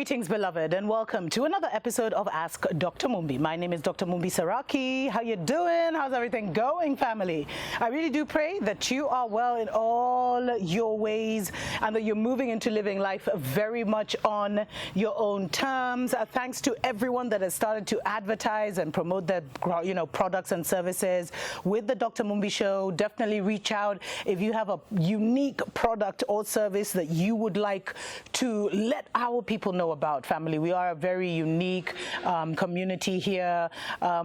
Greetings, beloved, and welcome to another episode of Ask Dr. Mumbi. My name is Dr. Mumbi Saraki. How you doing? How's everything going, family? I really do pray that you are well in all your ways and that you're moving into living life very much on your own terms. Thanks to everyone that has started to advertise and promote their products and services with the Dr. Mumbi Show. Definitely reach out if you have a unique product or service that you would like to let our people know about, family. We are a very unique community here,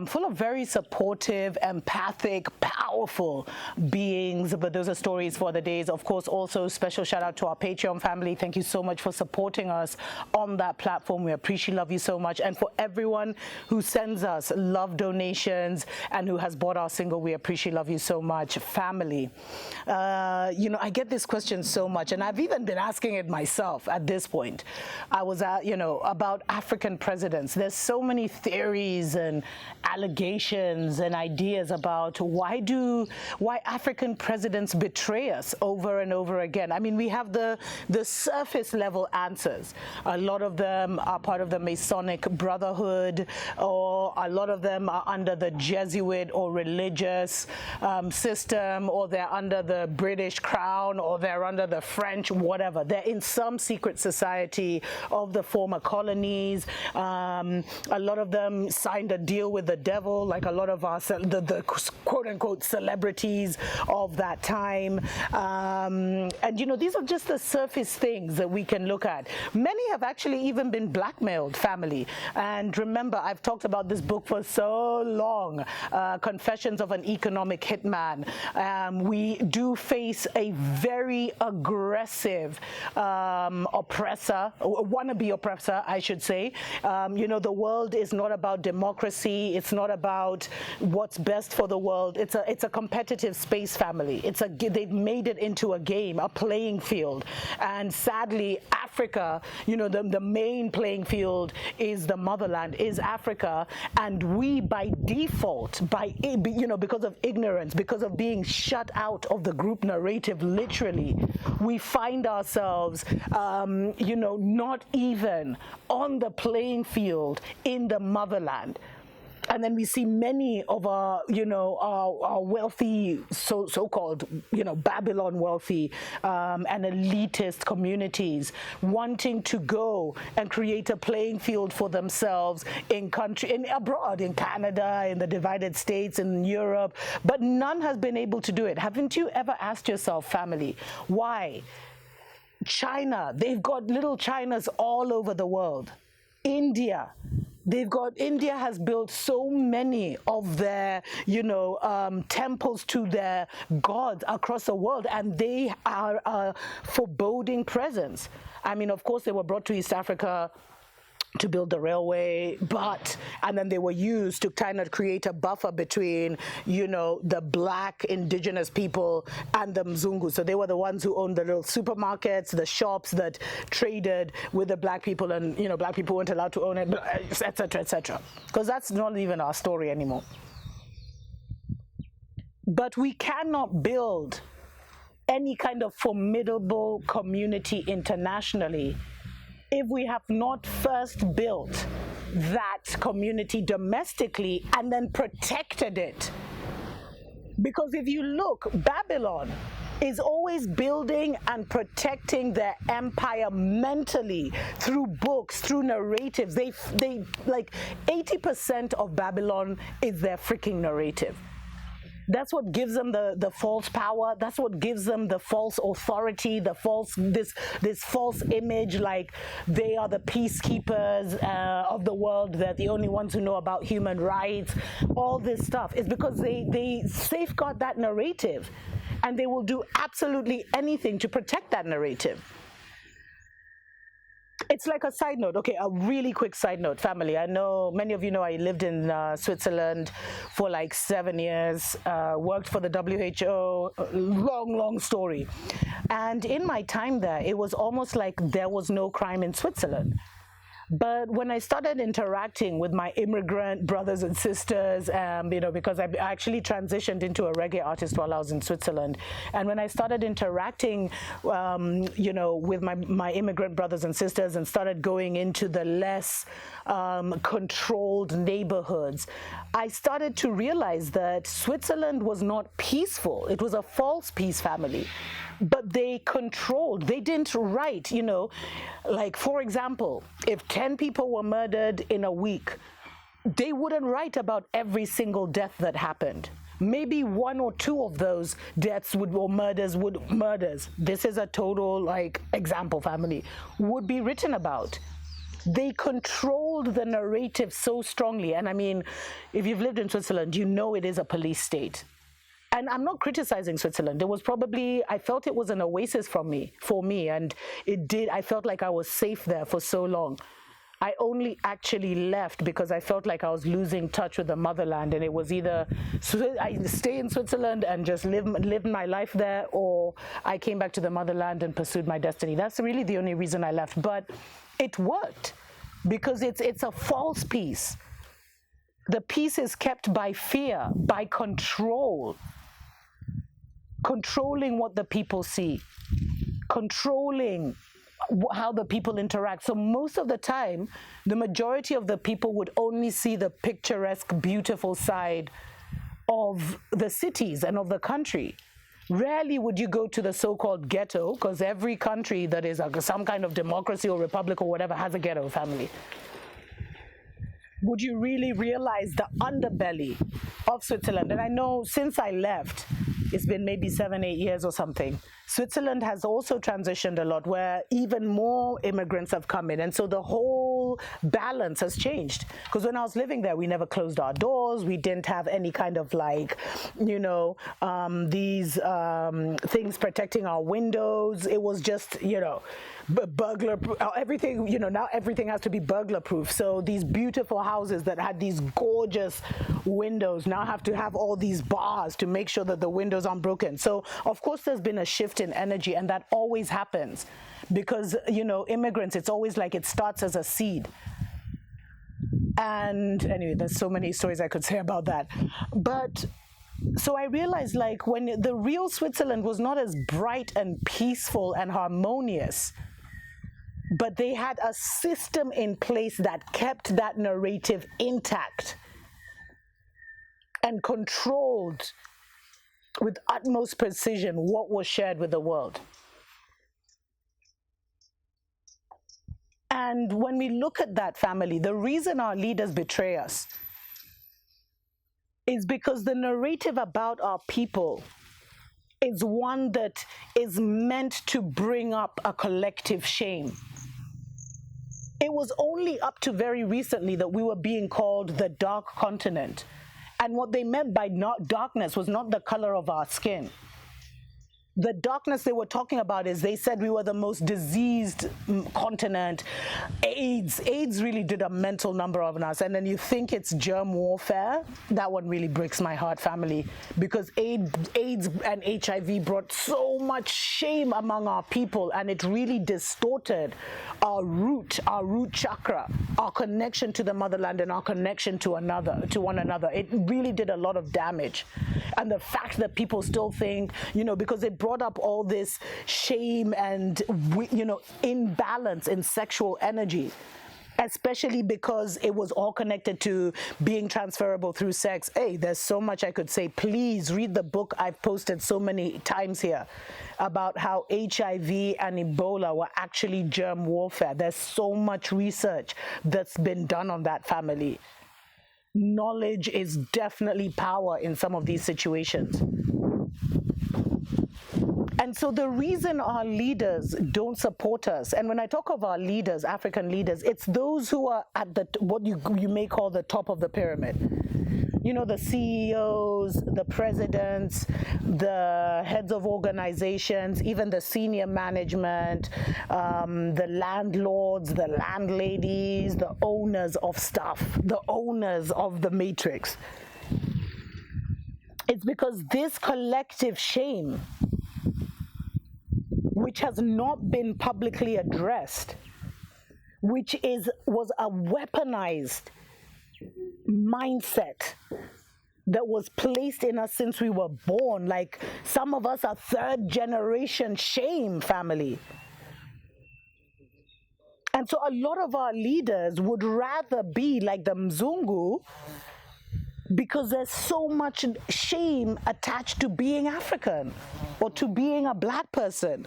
full of very supportive, empathic, powerful beings. But those are stories for the days. Of course, also special shout out to our Patreon family. Thank you so much for supporting us on that platform. We appreciate, love you so much. And for everyone who sends us love donations and who has bought our single, we appreciate, love you so much, family. I get this question so much, and I've even been asking it myself at this point. I was about African presidents. There's so many theories and allegations and ideas about why African presidents betray us over and over again. I mean, we have the surface level answers. A lot of them are part of the Masonic Brotherhood, or a lot of them are under the Jesuit or religious system, or they're under the British Crown, or they're under the French, whatever. They're in some secret society of the former colonies. A lot of them signed a deal with the devil, like a lot of our the quote-unquote celebrities of that time. These are just the surface things that we can look at. Many have actually even been blackmailed, family. And remember, I've talked about this book for so long, Confessions of an Economic Hitman. We do face a very aggressive oppressor, wannabe oppressor, I should say. The world is not about democracy. It's not about what's best for the world. It's a competitive space, family. They've made it into a game, a playing field. And sadly, Africa, the main playing field is the motherland, is Africa. And we, by default, because of ignorance, because of being shut out of the group narrative, literally, we find ourselves, not even on the playing field in the motherland. And then we see many of our wealthy, so-called, Babylon wealthy and elitist communities wanting to go and create a playing field for themselves abroad, in Canada, in the divided states, in Europe, but none has been able to do it. Haven't you ever asked yourself, family, why? China, they've got little Chinas all over the world. India has built so many of their, temples to their gods across the world, and they are a foreboding presence. I mean, of course, they were brought to East Africa to build the railway, and then they were used to kind of create a buffer between, the black indigenous people and the Mzungu. So they were the ones who owned the little supermarkets, the shops that traded with the black people, and, black people weren't allowed to own it, et cetera, et cetera. Because that's not even our story anymore. But we cannot build any kind of formidable community internationally if we have not first built that community domestically and then protected it. Because if you look, Babylon is always building and protecting their empire mentally through books, through narratives. They like 80% of Babylon is their freaking narrative. That's what gives them the false power. That's what gives them the false authority, this false image, like they are the peacekeepers of the world. They're the only ones who know about human rights. All this stuff is because they safeguard that narrative, and they will do absolutely anything to protect that narrative. It's like a side note. Okay, a really quick side note, family. I know many of you know I lived in Switzerland for like 7 years, worked for the WHO, long story. And in my time there, it was almost like there was no crime in Switzerland. But when I started interacting with my immigrant brothers and sisters, because I actually transitioned into a reggae artist while I was in Switzerland, and when I started interacting, with my immigrant brothers and sisters, and started going into the less controlled neighborhoods, I started to realize that Switzerland was not peaceful. It was a false peace, family. But they controlled, they didn't write, like, for example, if 10 people were murdered in a week, they wouldn't write about every single death that happened. Maybe one or two of those deaths murders, this is a total, example, family, would be written about. They controlled the narrative so strongly. And I mean, if you've lived in Switzerland, you know it is a police state. And I'm not criticizing Switzerland. It was probably, I felt it was an oasis for me, and I felt like I was safe there for so long. I only actually left because I felt like I was losing touch with the motherland, and it was either I stay in Switzerland and just live my life there, or I came back to the motherland and pursued my destiny. That's really the only reason I left. But it worked because it's a false peace. The peace is kept by fear, by control. Controlling what the people see, controlling how the people interact. So most of the time, the majority of the people would only see the picturesque, beautiful side of the cities and of the country. Rarely would you go to the so-called ghetto, because every country that is some kind of democracy or republic or whatever has a ghetto, family. Would you really realize the underbelly of Switzerland? And I know since I left, it's been maybe 7-8 years or something, Switzerland has also transitioned a lot, where even more immigrants have come in. And so the whole balance has changed. Because when I was living there, we never closed our doors. We didn't have any kind of these things protecting our windows. It was just, burglar, everything, now everything has to be burglar proof. So these beautiful houses that had these gorgeous windows now have to have all these bars to make sure that the windows aren't broken. So of course there's been a shift in energy, and that always happens because, immigrants, it's always like it starts as a seed. And anyway, there's so many stories I could say about that. But so I realized, when the real Switzerland was not as bright and peaceful and harmonious, but they had a system in place that kept that narrative intact and controlled with utmost precision what was shared with the world. And when we look at that, family, the reason our leaders betray us is because the narrative about our people is one that is meant to bring up a collective shame. It was only up to very recently that we were being called the dark continent. And what they meant by darkness was not the color of our skin. The darkness they were talking about is, they said we were the most diseased continent. AIDS really did a mental number on us. And then you think it's germ warfare. That one really breaks my heart, family, because AIDS and HIV brought so much shame among our people, and it really distorted our root chakra, our connection to the motherland and our connection to one another. It really did a lot of damage. And the fact that people still think, because it brought up all this shame and, imbalance in sexual energy, especially because it was all connected to being transferable through sex. Hey, there's so much I could say. Please read the book I've posted so many times here about how HIV and Ebola were actually germ warfare. There's so much research that's been done on that, family. Knowledge is definitely power in some of these situations. And so the reason our leaders don't support us, and when I talk of our leaders, African leaders, it's those who are at what you may call the top of the pyramid. The CEOs, the presidents, the heads of organizations, even the senior management, the landlords, the landladies, the owners of stuff, the owners of the matrix. It's because this collective shame, which has not been publicly addressed, which was a weaponized mindset that was placed in us since we were born. Like some of us are third generation shame family. And so a lot of our leaders would rather be like the Mzungu because there's so much shame attached to being African or to being a black person.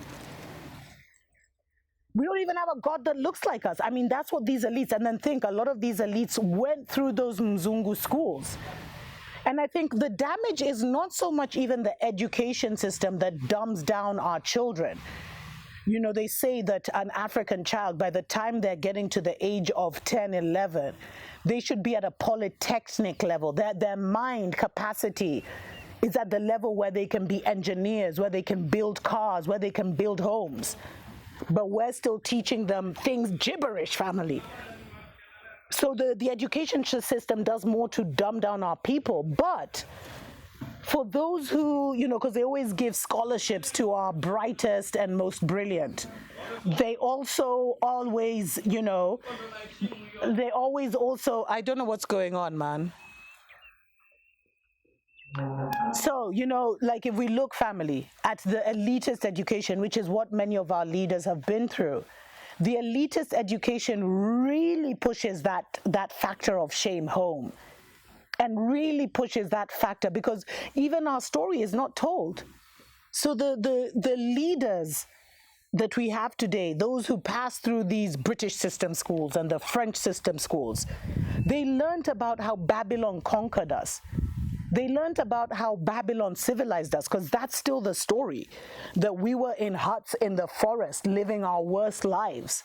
We don't even have a God that looks like us. I mean, that's what these elites, and then think a lot of these elites went through those Mzungu schools. And I think the damage is not so much even the education system that dumbs down our children. You know, they say that an African child, by the time they're getting to the age of 10, 11, they should be at a polytechnic level. Their mind capacity is at the level where they can be engineers, where they can build cars, where they can build homes. But we're still teaching them things gibberish, family. So the education system does more to dumb down our people. But for those who, you know, because they always give scholarships to our brightest and most brilliant, they also always, you know, they always also, I don't know what's going on, man. So, you know, like if we look, family, at the elitist education, which is what many of our leaders have been through, the elitist education really pushes that factor of shame home and really pushes that factor, because even our story is not told. So the leaders that we have today, those who passed through these British system schools and the French system schools, they learned about how Babylon conquered us. They learned about how Babylon civilized us, because that's still the story, that we were in huts in the forest living our worst lives.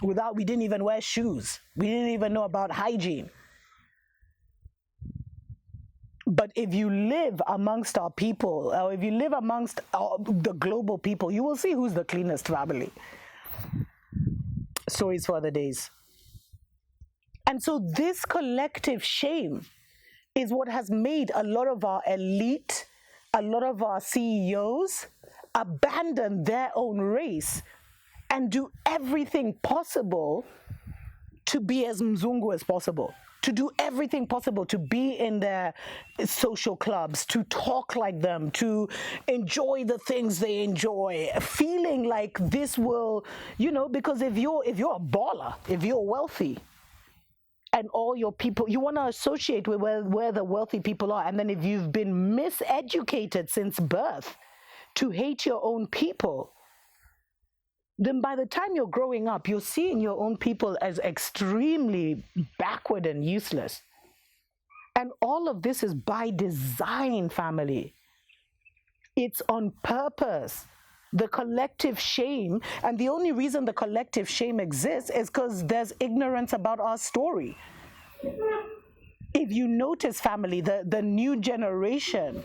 We didn't even wear shoes. We didn't even know about hygiene. But if you live amongst our people, or if you live amongst the global people, you will see who's the cleanest family. Stories for other days. And so this collective shame is what has made a lot of our elite, a lot of our CEOs abandon their own race and do everything possible to be as Mzungu as possible, to do everything possible to be in their social clubs, to talk like them, to enjoy the things they enjoy, feeling like this will, you know, because if you're a baller, if you're wealthy, and all your people, you want to associate with where the wealthy people are. And then if you've been miseducated since birth to hate your own people, then by the time you're growing up, you're seeing your own people as extremely backward and useless. And all of this is by design, family. It's on purpose. The collective shame, and the only reason the collective shame exists is because there's ignorance about our story. If you notice, family, the new generation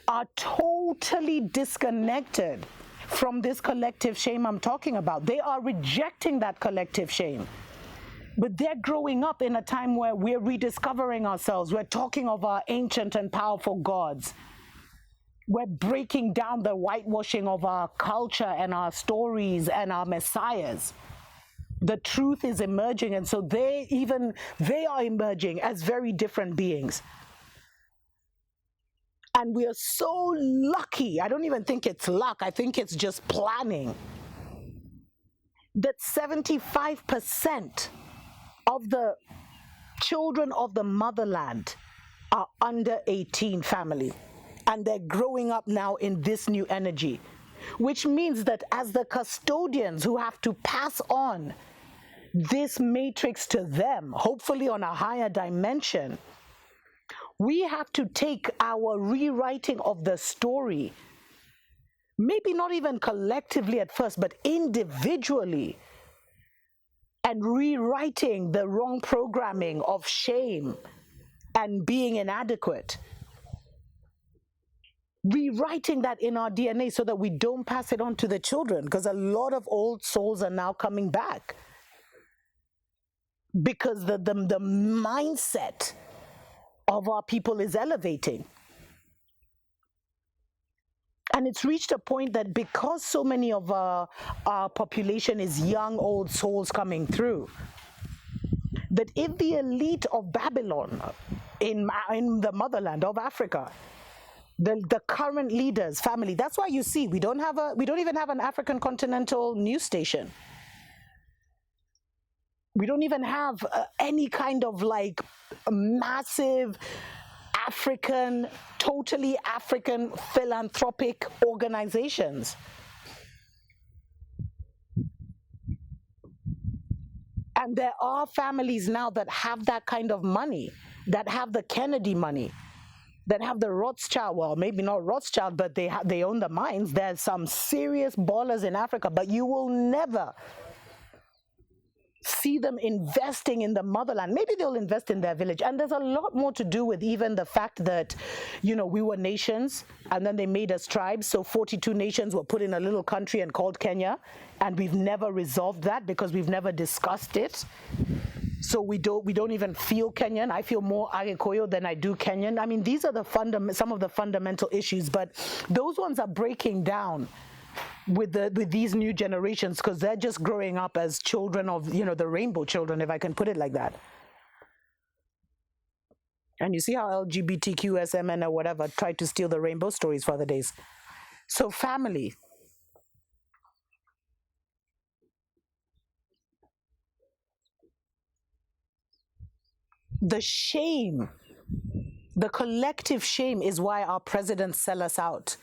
are totally disconnected from this collective shame I'm talking about. They are rejecting that collective shame. But they're growing up in a time where we're rediscovering ourselves. We're talking of our ancient and powerful gods. We're breaking down the whitewashing of our culture and our stories and our messiahs. The truth is emerging, and so they are emerging as very different beings. And we are so lucky, I don't even think it's luck, I think it's just planning, that 75% of the children of the motherland are under 18, family. And they're growing up now in this new energy, which means that as the custodians who have to pass on this matrix to them, hopefully on a higher dimension, we have to take our rewriting of the story, maybe not even collectively at first, but individually, and rewriting the wrong programming of shame and being inadequate. Rewriting that in our DNA so that we don't pass it on to the children, because a lot of old souls are now coming back because the mindset of our people is elevating. And it's reached a point that because so many of our population is young, old souls coming through, that if the elite of Babylon in the motherland of Africa, the current leaders, family, that's why you see we don't even have an African continental news station. We don't even have any kind of like massive African, totally African philanthropic organizations. And there are families now that have that kind of money, that have the Kennedy money, that have the Rothschild, well, maybe not Rothschild, but they own the mines. There's some serious ballers in Africa, but you will never see them investing in the motherland. Maybe they'll invest in their village. And there's a lot more to do with even the fact that, you know, we were nations and then they made us tribes. So 42 nations were put in a little country and called Kenya. And we've never resolved that because we've never discussed it. So we don't even feel Kenyan. I feel more Agikoyo than I do Kenyan. I mean, these are some of the fundamental issues, but those ones are breaking down with these new generations because they're just growing up as children of, you know, the rainbow children, if I can put it like that. And you see how LGBTQSMN or whatever tried to steal the rainbow stories for other days. So family. The shame, the collective shame is why our presidents sell us out.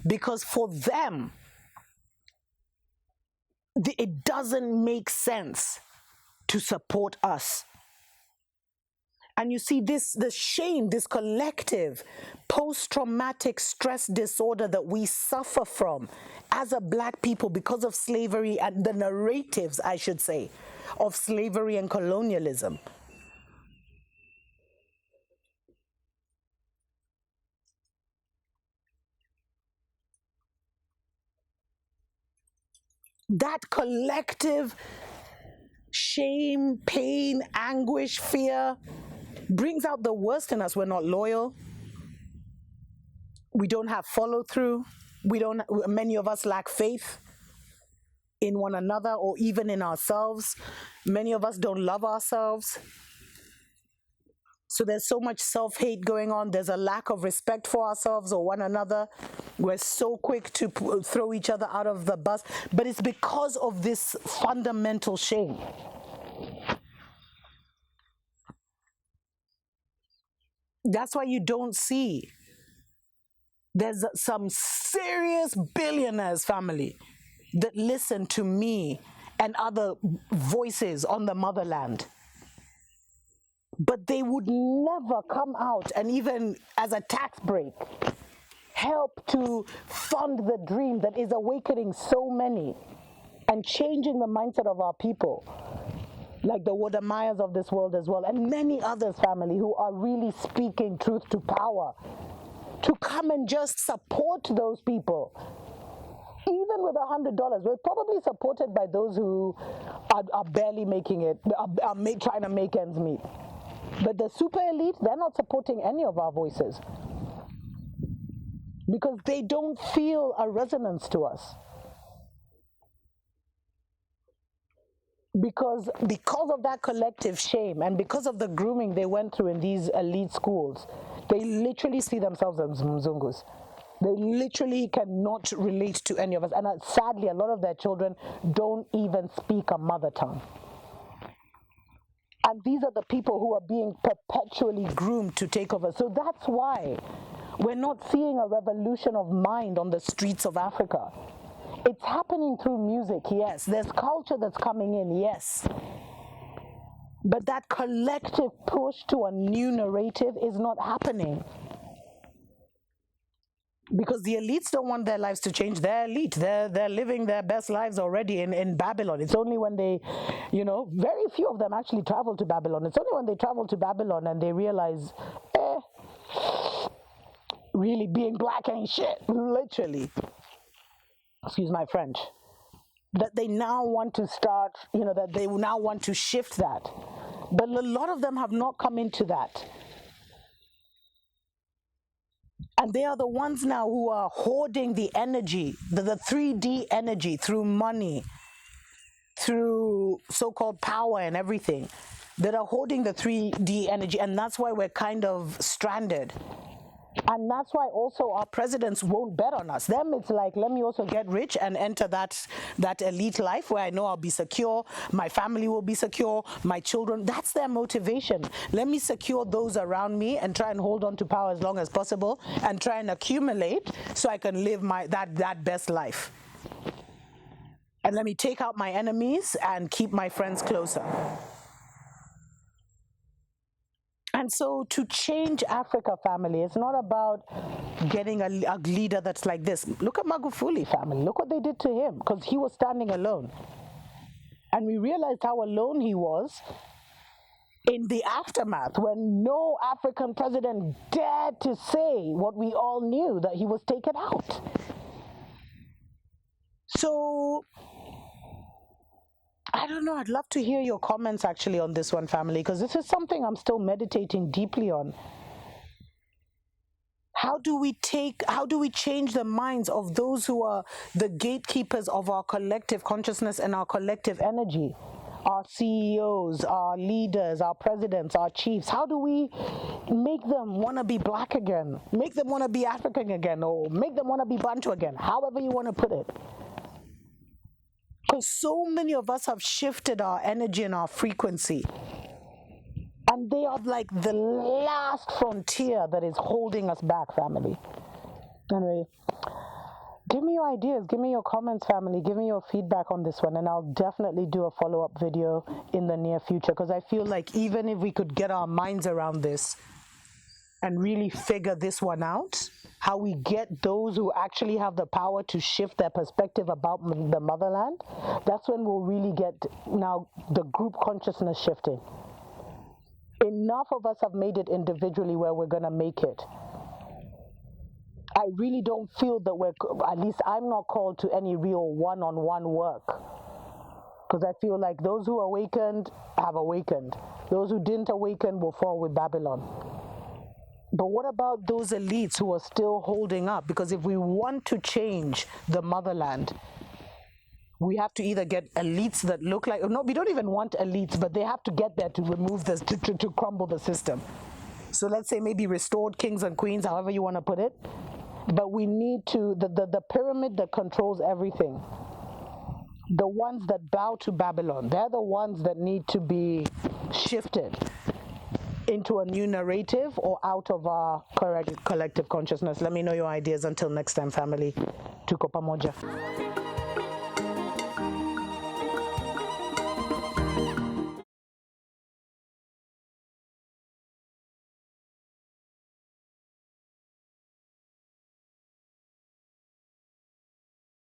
Because for them, it doesn't make sense to support us. And you see the shame, this collective post-traumatic stress disorder that we suffer from as a Black people because of slavery and the narratives, I should say, of slavery and colonialism. That collective shame, pain, anguish, fear brings out the worst in us. We're not loyal. We don't have follow through. Many of us lack faith in one another or even in ourselves. Many of us don't love ourselves. So there's so much self-hate going on. There's a lack of respect for ourselves or one another. We're so quick to throw each other out of the bus. But it's because of this fundamental shame. That's why you don't see. There's some serious billionaires, family, that listen to me and other voices on the motherland. But they would never come out and even as a tax break, help to fund the dream that is awakening so many and changing the mindset of our people, like the Wodameyers of this world as well, and many others, family, who are really speaking truth to power, to come and just support those people. Even with $100, we're probably supported by those who are barely making it, are trying to make ends meet. But the super elite, they're not supporting any of our voices because they don't feel a resonance to us. Because of that collective shame and because of the grooming they went through in these elite schools, they literally see themselves as Mzungus. They literally cannot relate to any of us. And sadly, a lot of their children don't even speak a mother tongue. And these are the people who are being perpetually groomed to take over. So that's why we're not seeing a revolution of mind on the streets of Africa. It's happening through music, yes. There's culture that's coming in, yes. But that collective push to a new narrative is not happening. Because the elites don't want their lives to change. They're elite. They're living their best lives already in Babylon. It's only when they, very few of them actually travel to Babylon. It's only when they travel to Babylon and they realize, really being Black ain't shit, literally. Excuse my French. That they now want to start, that they now want to shift that. But a lot of them have not come into that. And they are the ones now who are hoarding the energy, the 3D energy, through money, through so-called power and everything, that are holding the 3D energy. And that's why we're kind of stranded. And that's why also our presidents won't bet on us. Them, it's like, let me also get rich and enter that elite life where I know I'll be secure, my family will be secure, my children. That's their motivation. Let me secure those around me and try and hold on to power as long as possible and try and accumulate so I can live that best life. And let me take out my enemies and keep my friends closer. And so to change Africa, family, it's not about getting a leader that's like this. Look at Magufuli, family. Look what they did to him, because he was standing alone. And we realized how alone he was in the aftermath, when no African president dared to say what we all knew, that he was taken out. So I don't know, I'd love to hear your comments actually on this one, family, because this is something I'm still meditating deeply on. How do we change the minds of those who are the gatekeepers of our collective consciousness and our collective energy? Our CEOs, our leaders, our presidents, our chiefs. How do we make them want to be black again? Make them want to be African again, or make them want to be Bantu again, however you want to put it. Because so many of us have shifted our energy and our frequency. And they are like the last frontier that is holding us back, family. Anyway, give me your ideas, give me your comments, family, give me your feedback on this one, and I'll definitely do a follow-up video in the near future, because I feel like even if we could get our minds around this and really figure this one out, how we get those who actually have the power to shift their perspective about the motherland, that's when we'll really get now the group consciousness shifting. Enough of us have made it individually where we're going to make it. I really don't feel that at least I'm not called to any real one-on-one work. Because I feel like those who awakened have awakened. Those who didn't awaken will fall with Babylon. But what about those elites who are still holding up? Because if we want to change the motherland, we have to either get elites that look like, no, we don't even want elites, but they have to get there to remove this, to crumble the system. So let's say maybe restored kings and queens, however you want to put it. But we need to, the pyramid that controls everything, the ones that bow to Babylon, they're the ones that need to be shifted into a new narrative or out of our collective consciousness. Let me know your ideas. Until next time, family. TUKO PAMOJA.